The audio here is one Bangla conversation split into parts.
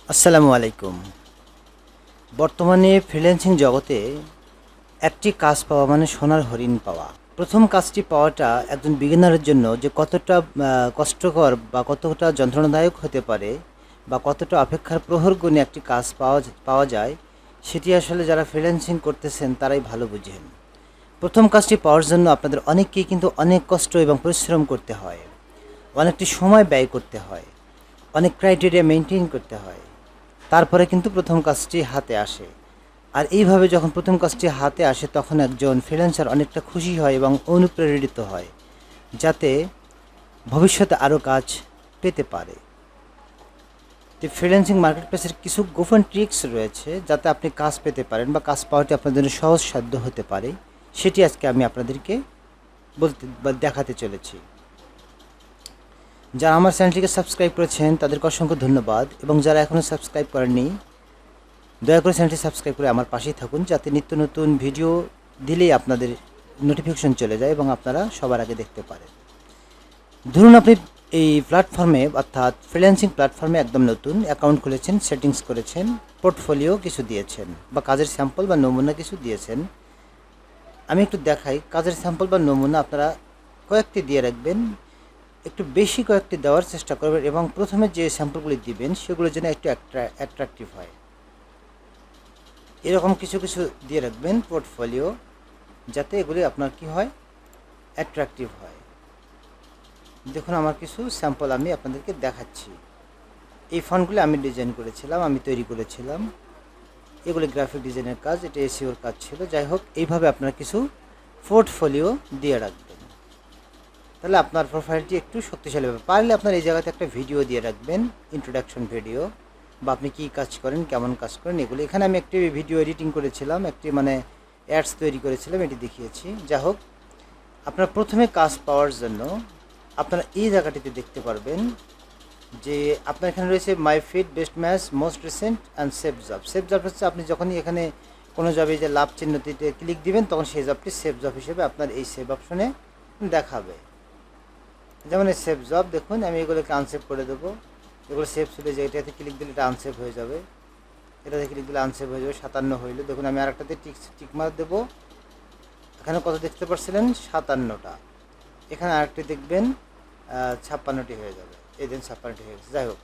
আসসালামু আলাইকুম। বর্তমানে ফ্রিল্যান্সিং জগতে একটি কাজ পাওয়া মানে সোনার হরিণ পাওয়া। প্রথম কাজটি পাওয়াটা একজন বিগিনারের জন্য যে কতটা কষ্টকর বা কতটা যন্ত্রণাদায়ক হতে পারে বা কতটা অপেক্ষার প্রহর গুণে একটি কাজ পাওয়া যায়, সেটি আসলে যারা ফ্রিল্যান্সিং করতেছেন তারাই ভালো বুঝেন। প্রথম কাজটি পাওয়ার জন্য আপনাদের অনেককেই কিন্তু অনেক কষ্ট এবং পরিশ্রম করতে হয়, অনেকটি সময় ব্যয় করতে হয়, অনেক ক্রাইটেরিয়া মেনটেন করতে হয়। তারপরে কিন্তু প্রথম কাজটি হাতে আসে। আর এইভাবে যখন প্রথম কাজটি হাতে আসে তখন একজন ফ্রিল্যান্সার অনেকটা খুশি হয় এবং অনুপ্রেরিত হয়, যাতে ভবিষ্যতে আরও কাজ পেতে পারে। তো ফ্রিল্যান্সিং মার্কেটপ্লেসের কিছু গোপন ট্রিক্স রয়েছে যাতে আপনি কাজ পেতে পারেন বা কাজ পাওয়াটি আপনার জন্য সহজসাধ্য হতে পারে, সেটি আজকে আমি আপনাদেরকে বলতে বা দেখাতে চলেছি। যারা আমার চ্যানেলটিকে সাবস্ক্রাইব করেছেন তাদেরকে অসংখ্য ধন্যবাদ, এবং যারা এখনও সাবস্ক্রাইব করেননি দয়া করে চ্যানেলটি সাবস্ক্রাইব করে আমার পাশেই থাকুন, যাতে নিত্য নতুন ভিডিও দিলেই আপনাদের নোটিফিকেশন চলে যায় এবং আপনারা সবার আগে দেখতে পারেন। ধরুন আপনি এই প্ল্যাটফর্মে অর্থাৎ ফ্রিল্যান্সিং প্ল্যাটফর্মে একদম নতুন অ্যাকাউন্ট খুলেছেন, সেটিংস করেছেন, পোর্টফোলিও কিছু দিয়েছেন বা কাজের স্যাম্পল বা নমুনা কিছু দিয়েছেন। আমি একটু দেখাই, কাজের স্যাম্পল বা নমুনা আপনারা কয়েকটি দিয়ে রাখবেন, একটু বেশি কয়েকটি দেওয়ার চেষ্টা করবেন এবং প্রথমে যে স্যাম্পলগুলি দিবেন সেগুলো যেন একটু অ্যাট্রাকটিভ হয়, এরকম কিছু কিছু দিয়ে রাখবেন পোর্টফোলিও, যাতে এগুলি আপনার কি হয়, অ্যাট্রাকটিভ হয়। দেখুন আমার কিছু স্যাম্পল আমি আপনাদেরকে দেখাচ্ছি। এই ফন্টগুলি আমি ডিজাইন করেছিলাম, আমি তৈরি করেছিলাম, এগুলি গ্রাফিক ডিজাইনের কাজ, এটা এসইওর কাজ ছিল। যাই হোক, এইভাবে আপনারা কিছু পোর্টফোলিও দিয়ে রাখবেন, তাহলে আপনার প্রোফাইলটি একটু শক্তিশালী হবে। পারলে আপনার এই জায়গাতে একটা ভিডিও দিয়ে রাখবেন, ইন্ট্রোডাকশন ভিডিও, বা আপনি কী কাজ করেন, কেমন কাজ করেন, এগুলো। এখানে আমি একটি ভিডিও এডিটিং করেছিলাম, একটি অ্যাডস তৈরি করেছিলাম, এটি দেখিয়েছি। যা হোক, আপনার প্রথমে কাজ পাওয়ার জন্য আপনারা এই জায়গাটিতে দেখতে পারবেন যে আপনার এখানে রয়েছে my feet, best match, most recent and save job. Save job হচ্ছে আপনি যখনই এখানে কোনো জবে যে লাভ চিহ্নটিতে ক্লিক দিবেন তখন সেই জবটি সেভ জব হিসেবে আপনার এই সেভ অপশনে দেখাবে। যেমন এই সেভ জব, দেখুন আমি এগুলোকে আনসেভ করে দেবো, এগুলো সেভ ছিল যে এটাতে ক্লিক দিলে এটা আনসেভ হয়ে যাবে, এটাতে ক্লিক দিলে আনসেভ হয়ে যাবে। 57 হইল। দেখুন আমি আরেকটাতে টিক মার দেবো, এখানে কত দেখতে পাচ্ছিলেন, 57টা। এখানে আরেকটি দেখবেন 56টি হয়ে যাবে, এই দিন 56টি হয়ে গেছে। যাই হোক,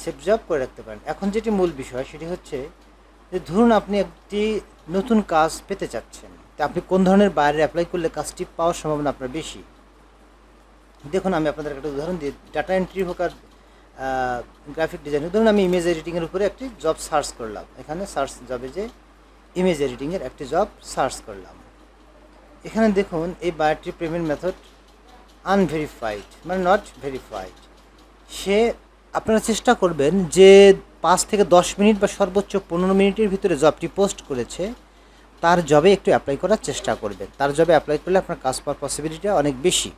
সেভ জব করে রাখতে পারেন। এখন যেটি মূল বিষয় সেটি হচ্ছে যে ধরুন আপনি একটি নতুন কাজ পেতে চাচ্ছেন, তা আপনি কোন ধরনের বাইরে অ্যাপ্লাই করলে কাজটি পাওয়ার সম্ভাবনা আপনার বেশি। দেখুন আমি আপনাদের একটা উদাহরণ দিই, ডাটা এন্ট্রি হোক আর গ্রাফিক ডিজাইন। ধরুন আমি ইমেজ এডিটিংয়ের উপরে একটি জব সার্চ করলাম, এখানে সার্চ জবে যে ইমেজ এডিটিংয়ের একটি জব সার্চ করলাম। এখানে দেখুন এই বায়োটির পেমেন্ট মেথড আনভেরিফাইড, মানে নট ভেরিফাইড। সে আপনারা চেষ্টা করবেন যে 5 থেকে 10 মিনিট বা সর্বোচ্চ 15 মিনিটের ভিতরে জবটি পোস্ট করেছে তার জবে একটু অ্যাপ্লাই করার চেষ্টা করবেন। তার জবে অ্যাপ্লাই করলে আপনার কাজ পাওয়ার পসিবিলিটি অনেক বেশি।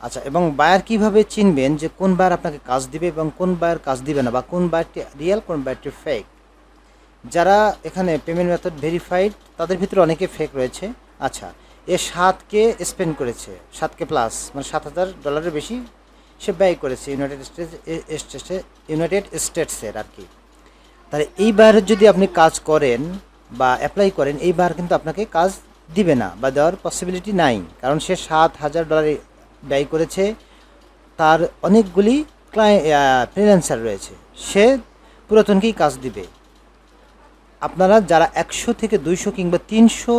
আচ্ছা, এবং বায়ার কীভাবে চিনবেন যে কোন বায়ার আপনাকে কাজ দিবে এবং কোন বায়ার কাজ দিবে না, বা কোন বায়ারটি রিয়েল কোন বায়ারটি ফেক। যারা এখানে পেমেন্ট মেথড ভেরিফাইড তাদের ভিতরে অনেকে ফেক রয়েছে। আচ্ছা, এ 7K স্পেন্ড করেছে, 7K প্লাস, মানে $7,000 বেশি সে ব্যয় করেছে ইউনাইটেড স্টেটসের আর কি। তাহলে এই বায়ারের যদি আপনি কাজ করেন বা অ্যাপ্লাই করেন, এই বার কিন্তু আপনাকে কাজ দিবে না বা দেওয়ার পসিবিলিটি নাই, কারণ সে $7,000 ব্যয় করেছে, তার অনেকগুলি ফ্রিল্যান্সার রয়েছে, সে পুরাতনকেই কাজ দিবে। আপনারা যারা 100 থেকে 200 কিংবা 300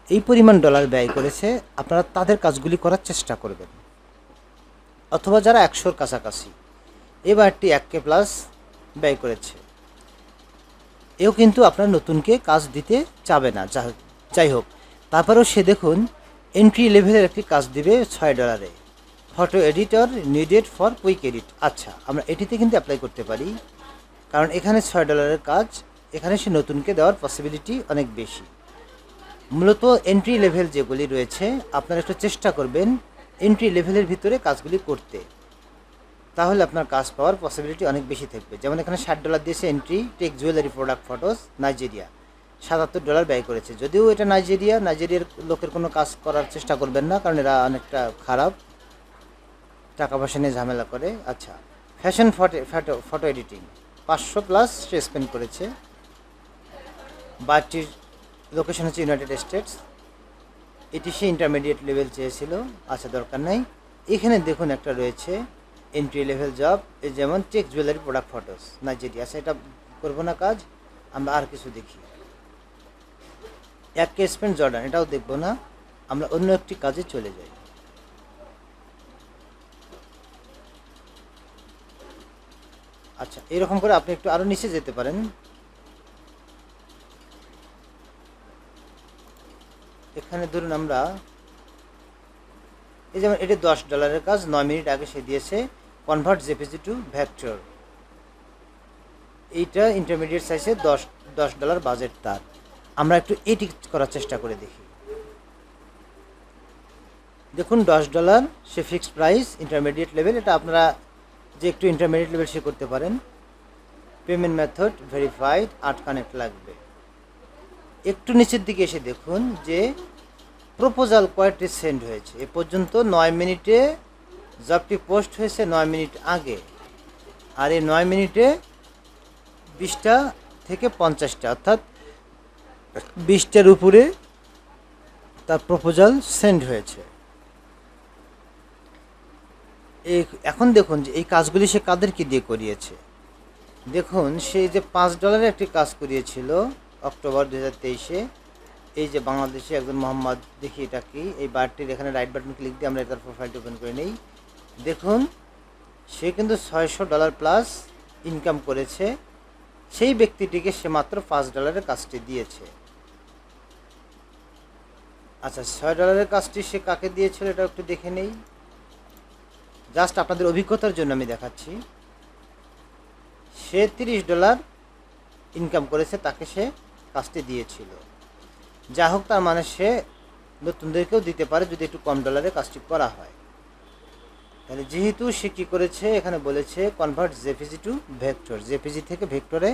এই পরিমাণ ডলার ব্যয় করেছে, আপনারা তাদের কাজগুলি করার চেষ্টা করবেন, অথবা যারা 100-র কাছাকাছি। এবারটি 1K প্লাস ব্যয় করেছে, এও কিন্তু আপনার নতুনকে কাজ দিতে চাবে না। যাই হোক, তারপরেও সে দেখুন এন্ট্রি লেভেলের একটি কাজ দিবে $6, photo editor needed for quick edit. আচ্ছা, আমরা এটিতে কিন্তু অ্যাপ্লাই করতে পারি, কারণ এখানে $6 কাজ, এখানে সে নতুনকে দেওয়ার পসিবিলিটি অনেক বেশি। মূলত এন্ট্রি লেভেল যেগুলি রয়েছে আপনারা একটু চেষ্টা করবেন এন্ট্রি লেভেলের ভিতরে কাজগুলি করতে, তাহলে আপনার কাজ পাওয়ার পসিবিলিটি অনেক বেশি থাকবে। যেমন এখানে $60 দিয়েছে entry tech jewellery product photos Nigeria, $77 ব্যয় করেছে। যদিও এটা নাইজেরিয়ার লোকের কোনো কাজ করার চেষ্টা করবেন না, কারণ এরা অনেকটা খারাপ, টাকা পয়সা নিয়ে ঝামেলা করে। আচ্ছা, ফ্যাশন ফটো এডিটিং 500+ সে স্পেন্ড করেছে। বারটির লোকেশন হচ্ছে ইউনাইটেড স্টেটস। এটি সে ইন্টারমিডিয়েট লেভেল চেয়েছিল, আচ্ছা দরকার নাই। এখানে দেখুন একটা রয়েছে এন্ট্রি লেভেল জব, যেমন tech jewellery product photos Nigeria. আচ্ছা এটা করবো না কাজ, আমরা আর কিছু দেখি। 1K স্পেন্ড জর্ডান, এটাও দেখবো না, আমরা অন্য একটি কাজে চলে যাই। আচ্ছা এরকম করে আপনি একটু আরও নিচে যেতে পারেন। এখানে ধরুন আমরা এই যেমন এটি $10 কাজ, 9 মিনিট আগে সে দিয়েছে। কনভার্ট জেপিজি টু ভেক্টর, এইটা ইন্টারমিডিয়েট সাইজে $10 বাজেট তার। আমরা একটু এটি করার চেষ্টা করে দেখি। দেখুন $10 সে ফিক্সড প্রাইস, ইন্টারমিডিয়েট লেভেল। এটা আপনারা যে একটু ইন্টারমিডিয়েট লেভেল সে করতে পারেন। পেমেন্ট মেথড ভেরিফাইড, 8 কানেক্ট লাগবে। একটু নিচের দিকে এসে দেখুন যে প্রপোজাল কয়টি সেন্ড হয়েছে। এ পর্যন্ত 9 মিনিটে জবটি পোস্ট হয়েছে, 9 মিনিট আগে। আর এই 9 মিনিটে 20টা থেকে 50টা, অর্থাৎ 20টার উপরে তার প্রপোজাল সেন্ড হয়েছে। এখন দেখুন যে এই কাজগুলি সে কাদেরকে দিয়ে করিয়েছে। দেখুন সে যে $5 একটি কাজ করিয়েছিল অক্টোবর 2023-এ। এই যে বাংলাদেশে একজন মোহাম্মদ, দেখি এটা কি, এই বারটির এখানে রাইট বাটন ক্লিক দিয়ে আমরা তার প্রোফাইলটি ওপেন করে নিই। দেখুন সে কিন্তু $600+ ইনকাম করেছে। সেই ব্যক্তিটিকে সে মাত্র $5 কাজটি দিয়েছে। আচ্ছা $6 কাজটি সে কাকে দিয়েছিল এটা একটু দেখে নেই, জাস্ট আপনাদের অভিজ্ঞতার জন্য আমি দেখাচ্ছি। সে $30 ইনকাম করেছে, তাকে সে কাজটি দিয়েছিল। যা হোক, তার মানে সে নতুনদেরকেও দিতে পারে যদি একটু কম ডলারে কাজটি করা হয়। তাহলে যেহেতু সে কী করেছে, এখানে বলেছে convert JPG two vector, JPG থেকে ভেক্টরে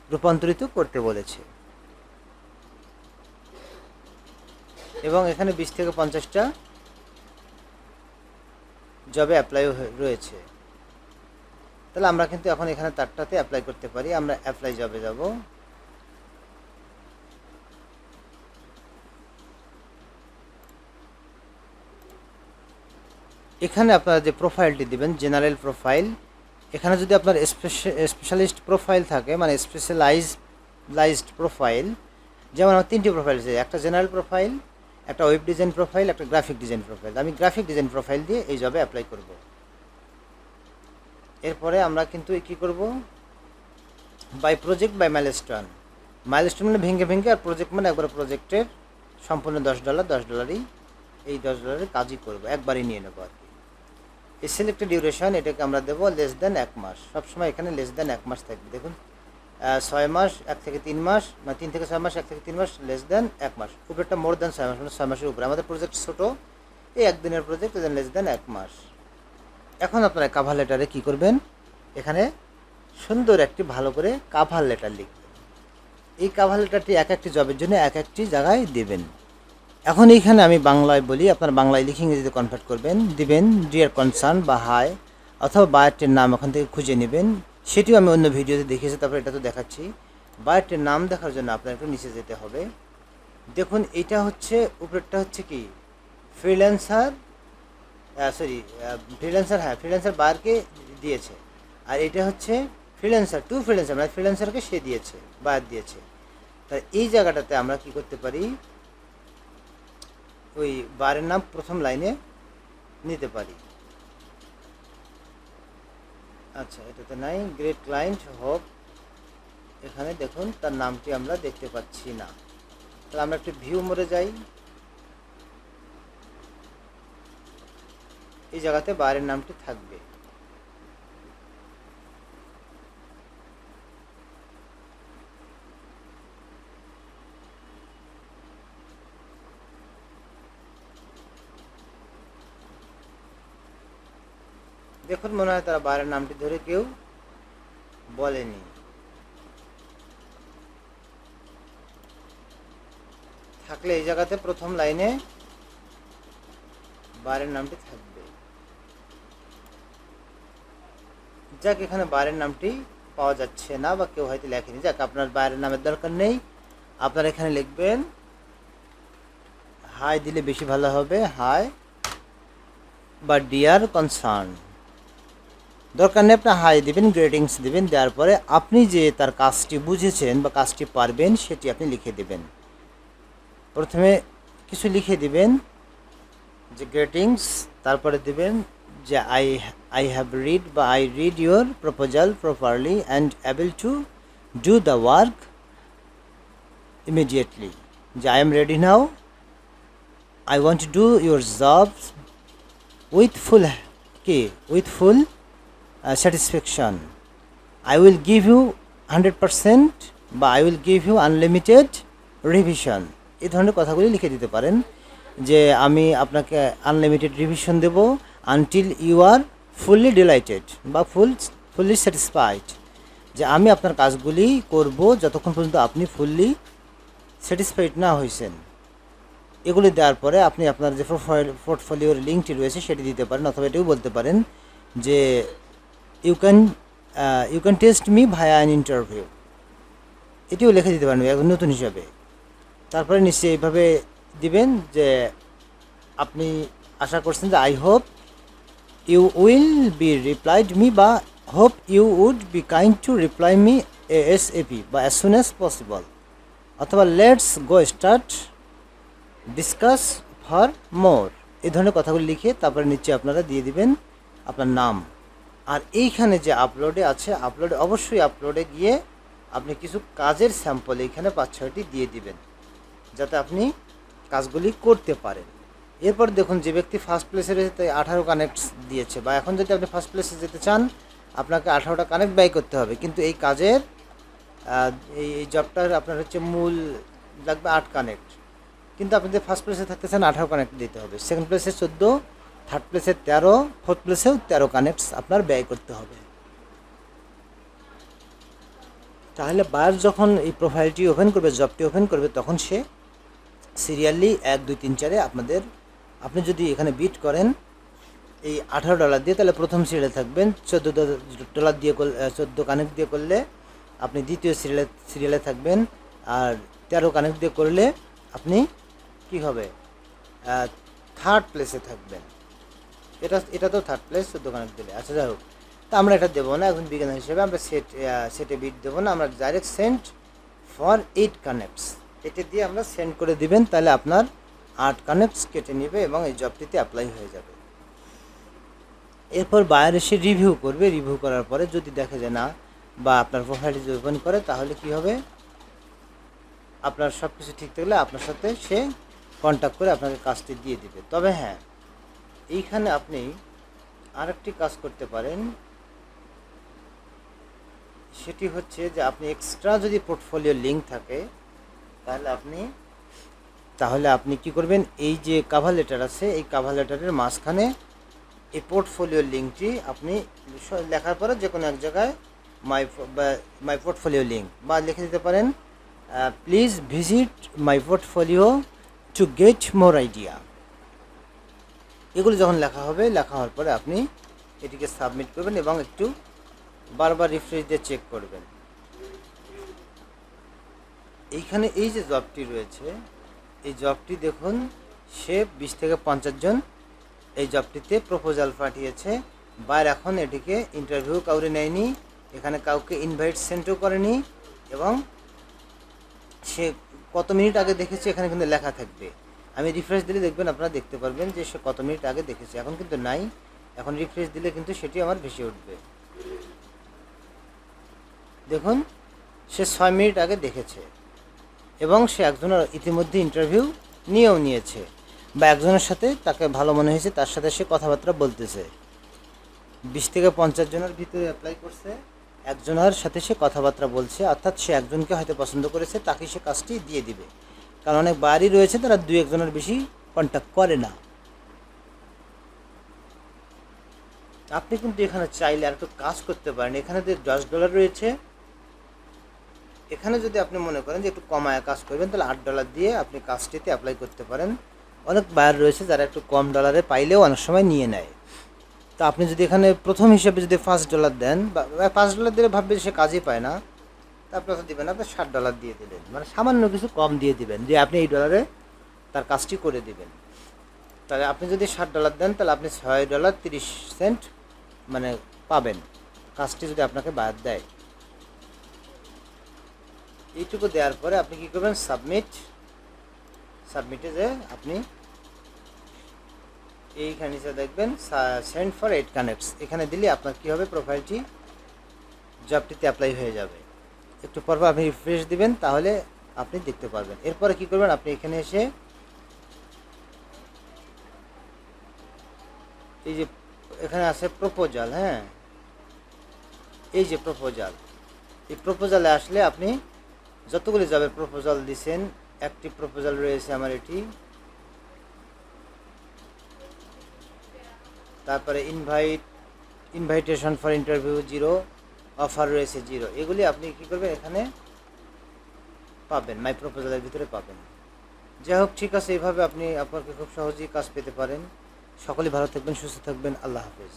রূপান্তরিত করতে বলেছে। এবং এখানে 20 থেকে 50টা জবে অ্যাপ্লাই রয়েছে। তাহলে আমরা কিন্তু এখন এখানে তারটাতে অ্যাপ্লাই করতে পারি। আমরা অ্যাপ্লাই জবে যাব। এখানে আপনারা যে প্রোফাইলটি দিবেন, জেনারেল প্রোফাইল, এখানে যদি আপনার স্পেশালিস্ট প্রোফাইল থাকে, মানে স্পেশালাইজড প্রোফাইল, যেমন আমার 3টি প্রোফাইল আছে, একটা জেনারেল প্রোফাইল, একটা ওয়েব ডিজাইন প্রোফাইল, একটা গ্রাফিক ডিজাইন প্রোফাইল। আমি গ্রাফিক ডিজাইন প্রোফাইল দিয়ে এই জবে অ্যাপ্লাই করব। এরপরে আমরা কিন্তু কী করব, by project by milestone. Milestone মানে ভেঙে ভেঙে, আর প্রজেক্ট মানে একবার প্রজেক্টের সম্পূর্ণ $10 এই $10 কাজই করবো, একবারই নিয়ে নেবো আর কি। এই সিলেক্টেড ডিউরেশন, এটাকে আমরা দেবো লেস দেন 1 মাস। সবসময় এখানে লেস দেন 1 মাস থাকবে। দেখুন 6 মাস, 1 থেকে 3 মাস, মানে 3 থেকে 6 মাস, 1 থেকে 3 মাস, লেস দেন 1 মাস। উপরেরটা মোর দেন 6 মাস, মানে 6 মাসের উপরে। আমাদের প্রজেক্ট ছোটো, এই একদিনের প্রজেক্ট, লেস দেন 1 মাস। এখন আপনারা কাভার লেটারে কী করবেন, এখানে সুন্দর একটি ভালো করে কাভার লেটার লিখবেন। এই কাভার লেটারটি এক একটি জবের জন্য এক একটি জায়গায় দেবেন। এখন এইখানে আমি বাংলায় বলি, আপনার বাংলায় লিখে ইংরেজিতে কনভার্ট করবেন। দিবেন ডিয়ার কনসার্ন বা হাই, অথবা বায়ারটির নাম ওখান থেকে খুঁজে নেবেন। সেটিও আমি অন্য ভিডিওতে দেখিয়েছি, তারপর এটা তো দেখাচ্ছি। বায়ারটির নাম দেখার জন্য আপনার একটু নিচে যেতে হবে। দেখুন এইটা হচ্ছে, উপরেরটা হচ্ছে কি ফ্রিল্যান্সার, ফ্রিল্যান্সার, হ্যাঁ ফ্রিল্যান্সার বায়ারকে দিয়েছে। আর এটা হচ্ছে ফ্রিল্যান্সার টু ফ্রিল্যান্সার, মানে ফ্রিল্যান্সারকে সে দিয়েছে, বায়ার দিয়েছে। তাই এই জায়গাটাতে আমরা কি করতে পারি, ওই বারের নাম প্রথম লাইনে নিতে পারি। আচ্ছা এটাতে নাই, গ্রেট ক্লায়েন্ট হোপ, এখানে দেখুন তার নামটি আমরা দেখতে পাচ্ছি না। তাহলে আমরা একটু ভিউ মোডে যাই। এই জায়গাতে বারের নামটি থাকবে। দেখুন মনে হয় তারা বারের নামটি ধরে কেউ বলেনি। থাকলে এই জায়গাতে প্রথম লাইনে বারের নামটি থাকবে। যাক, এখানে বারের নামটি পাওয়া যাচ্ছে না বা কেউ হয়তো লেখেনি, যাক আপনার বায়ারের নামের দরকার নেই, আপনারা এখানে লিখবেন হাই দিলে বেশি ভালো হবে, হাই বা ডিয়ার কনসার্ন, দরকার নেই আপনি হাই দিবেন, গ্রেটিংস দিবেন, দেওয়ার পরে আপনি যে তার কাজটি বুঝেছেন বা কাজটি পারবেন সেটি আপনি লিখে দেবেন। প্রথমে কিছু লিখে দিবেন যে গ্রেটিংস, তারপরে দিবেন যে আই হ্যাভ রিড বা I read your proposal properly and able to do the work immediately, যে I am ready now, I want to do your job with full satisfaction, I will give you 100% বা I will give you unlimited revision, এই ধরনের কথাগুলি লিখে দিতে পারেন যে আমি আপনাকে আনলিমিটেড রিভিশন দেব until you are fully delighted বা ফুললি স্যাটিসফাইড, যে আমি আপনার কাজগুলি করব যতক্ষণ পর্যন্ত আপনি ফুললি স্যাটিসফাইড না হয়েছেন। এগুলি দেওয়ার পরে আপনি আপনার যে পোর্টফোলিওর লিঙ্কটি রয়েছে সেটি দিতে পারেন, অথবা এটাও বলতে পারেন যে you can test me via an interview, এটিও লিখে দিতে পারেন একজন নতুন হিসাবে। তারপরে নিশ্চয়ই এইভাবে দিবেন যে আপনি আশা করছেন যে I hope you will be replied me বা hope you would be kind to reply me ASAP বা অ্যাজ সুন অ্যাজ পসিবল, অথবা let's go start discuss for more, এই ধরনের কথাগুলি লিখে তারপরে নিচে আপনারা দিয়ে দিবেন আপনার নাম। আর এইখানে যে আপলোডে আছে, অবশ্যই আপলোডে গিয়ে আপনি কিছু কাজের স্যাম্পল এইখানে 5-6টি দিয়ে দিবেন যাতে আপনি কাজগুলি করতে পারেন। এরপর দেখুন যে ব্যক্তি ফার্স্ট প্লেসে রয়েছে তাই 18 কানেক্টস দিয়েছে, বা এখন যদি আপনি ফার্স্ট প্লেসে যেতে চান আপনাকে 18টা কানেক্ট ব্যয় করতে হবে, কিন্তু এই কাজের এই জবটার আপনার হচ্ছে মূল লাগবে 8 কানেক্ট, কিন্তু আপনি যদি ফার্স্ট প্লেসে থাকতে চান 18 কানেক্ট দিতে হবে, সেকেন্ড প্লেসে 14, থার্ড প্লেসে 13, ফোর্থ প্লেসেও 13 কানেক্টস আপনার ব্যয় করতে হবে। তাহলে বায়ার যখন এই প্রোফাইলটি ওপেন করবে, জবটি ওপেন করবে, তখন সে সিরিয়ালি 1 2 3 4 আপনি যদি এখানে বিট করেন এই $18 দিয়ে, তাহলে প্রথম সিরিয়ালে থাকবেন, $14 দিয়ে 14 কানেক্ট দিয়ে করলে আপনি দ্বিতীয় সিরিয়ালে থাকবেন, আর 13 কানেক্ট দিয়ে করলে আপনি কি হবে থার্ড প্লেসে থাকবেন। এটা তো থার্ড প্লেস 14 কানেক্ট দিলে। আচ্ছা যাই হোক, তা আমরা এটা দেবো না, এখন বিজ্ঞান হিসেবে আমরা সেটে বিট দেবো না, আমরা ডাইরেক্ট সেন্ড ফর 8 কানেক্টস, এটা দিয়ে আমরা সেন্ড করে দিবেন, তাহলে আপনার 8 কানেক্টস কেটে নেবে এবং এই জবটিতে অ্যাপ্লাই হয়ে যাবে। এরপর বায়ার এসে রিভিউ করবে, রিভিউ করার পরে যদি দেখে যে না, বা আপনার প্রোফাইলটি যদি ওপেন করে, তাহলে কি হবে, আপনার সব কিছু ঠিক থাকলে আপনার সাথে সে কন্ট্যাক্ট করে আপনাকে কাজটি দিয়ে দিবে। তবে হ্যাঁ, এইখানে আপনি আরেকটি কাজ করতে পারেন, সেটি হচ্ছে যে আপনি এক্সট্রা যদি পোর্টফোলিও লিঙ্ক থাকে তাহলে আপনি কি করবেন, এই যে কভার লেটার আছে, এই কভার লেটারের মাঝখানে এই পোর্টফোলিও লিঙ্কটি আপনি লেখার পরে যে কোনো এক জায়গায় মাই পোর্টফোলিও লিঙ্ক বা লিখে দিতে পারেন please visit my portfolio to get more idea. এগুলো যখন লেখা হবে, লেখা হওয়ার পরে আপনি এটিকে সাবমিট করবেন এবং একটু বারবার রিফ্রেশ দিয়ে চেক করবেন। এইখানে এই যে জবটি রয়েছে, এই জবটি দেখুন সে 20 থেকে 50 জন এই জবটিতে প্রপোজাল পাঠিয়েছে, বাইরে এখন এটিকে ইন্টারভিউ কাউরে নেয়নি, এখানে কাউকে ইনভাইট সেন্ডও করেনি, এবং সে কত মিনিট আগে দেখেছে এখানে কিন্তু লেখা থাকবে। আমি রিফ্রেশ দিলে দেখবেন, আপনারা দেখতে পারবেন যে সে কত মিনিট আগে দেখেছে, এখন কিন্তু নাই, এখন রিফ্রেশ দিলে কিন্তু সেটি আমার ভেসে উঠবে। দেখুন সে 6 মিনিট আগে দেখেছে এবং সে একজনের ইতিমধ্যে ইন্টারভিউ নিয়েছে, বা একজনের সাথে তাকে ভালো মনে হয়েছে, তার সাথে সে কথাবার্তা বলতেছে। 20 থেকে 50 জনের ভিতরে অ্যাপ্লাই করছে, একজনের সাথে সে কথাবার্তা বলছে, অর্থাৎ সে একজনকে হয়তো পছন্দ করেছে, তাকে সে কাজটি দিয়ে দিবে। কারণ অনেক বাড়ি রয়েছে তারা 2-1 জনের বেশি কন্ট্যাক্ট করে না। আপনি কিন্তু এখানে চাইলে আর একটু কাজ করতে পারেন। এখানে যে $10 রয়েছে, এখানে যদি আপনি মনে করেন যে একটু কমায় কাজ করবেন, তাহলে $8 দিয়ে আপনি কাজটিতে অ্যাপ্লাই করতে পারেন। অনেক বায়ার রয়েছে যারা একটু কম ডলারে পাইলেও অনেক সময় নিয়ে নেয়। তো আপনি যদি এখানে প্রথম হিসেবে যদি $5 দেন বা $5 দিলে ভাববে সে কাজই পায় না, তা আপনি তো দেবেন না, আপনি $60 দিয়ে দিলেন, মানে সামান্য কিছু কম দিয়ে দিবেন যে আপনি এই ডলারে তার কাজটি করে দিবেন। তাহলে আপনি যদি $60 দেন তাহলে আপনি $6.30 মানে পাবেন, কাজটি যদি আপনাকে বাদ দেয়। এইটুকু দেওয়ার পরে আপনি কী করবেন, সাবমিটে যে আপনি এইখানে নিচে দেখবেন সেন্ড ফর 8 কানেক্টস, এখানে দিলে আপনার কী হবে, প্রোফাইলটি জবটিতে অ্যাপ্লাই হয়ে যাবে। একটু পর আপনি রিফ্রেশ দিবেন, তাহলে আপনি দেখতে পারবেন। এরপরে কী করবেন, আপনি এখানে এসে এই যে এখানে আছে প্রপোজাল, হ্যাঁ এই যে প্রপোজাল, এই প্রপোজালে আসলে আপনি যতগুলি জবের প্রপোজাল দিছেন, অ্যাক্টিভ প্রপোজাল রয়েছে আমার এটি, তারপরে ইনভাইটেশন ফর ইন্টারভিউ 0, অফার রয়েছে 0, এগুলি আপনি কী করবেন এখানে পাবেন, মাই প্রপোজালের ভিতরে পাবেন। যাই হোক, ঠিক আছে, এইভাবে আপনি আপনাকে খুব সহজেই কাজ পেতে পারেন। সকলেই ভালো থাকবেন, সুস্থ থাকবেন, আল্লাহ হাফেজ।